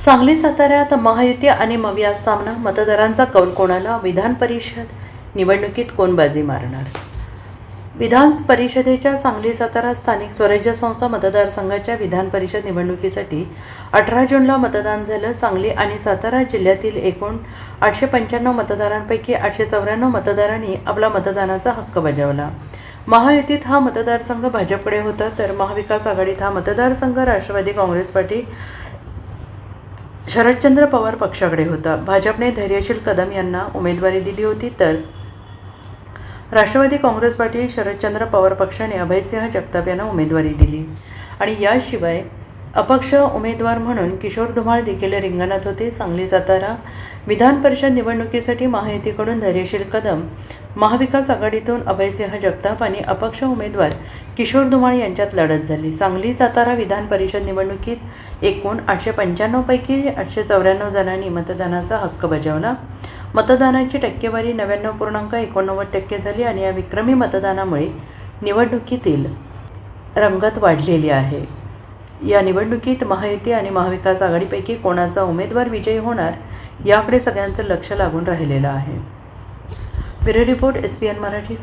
सांगली साताऱ्यात महायुती आणि मवियात सामना, मतदारांचा कौल कोणाला? विधान परिषद निवडणुकीत कोण बाजी मारणार? विधान परिषदेच्या सांगली सातारा स्थानिक स्वराज्य संस्था मतदारसंघाच्या विधान परिषद निवडणुकीसाठी 18 जूनला मतदान झालं. सांगली आणि सातारा जिल्ह्यातील एकूण 895 मतदारांपैकी 894 मतदारांनी आपला मतदानाचा हक्क बजावला. महायुतीत हा मतदारसंघ भाजपकडे होता, तर महाविकास आघाडीत हा मतदारसंघ राष्ट्रवादी काँग्रेस पार्टी शरदचंद्र पवार पक्षाकडे होता. भाजपने धैर्यशील कदम यांना उमेदवारी दिली होती, तर राष्ट्रवादी काँग्रेस पार्टी शरदचंद्र पवार पक्षाने अभयसिंह जगताप यांना उमेदवारी दिली. आणि याशिवाय अपक्ष उमेदवार म्हणून किशोर धुमाळ देखील रिंगणात होते. सांगली सातारा विधान परिषद निवडणुकीसाठी महायुतीकडून धैर्यशील कदम, महाविकास आघाडीतून अभयसिंह जगताप आणि अपक्ष उमेदवार किशोर धुमाळ यांच्यात लढत झाली. सांगली सातारा विधान परिषद निवडणुकीत एकूण 895 पैकी 894 जणांनी मतदानाचा हक्क बजावला. मतदानाची टक्केवारी 99.89% झाली आणि या विक्रमी मतदानामुळे निवडणुकीतील रंगत वाढलेली आहे. या निवडणुकीत महायुती आणि महाविकास आघाडीपैकी कोणाचा उमेदवार विजयी होणार याकडे सगळ्यांचं लक्ष लागून राहिलेलं आहे. Bureau report, SBN Marathi.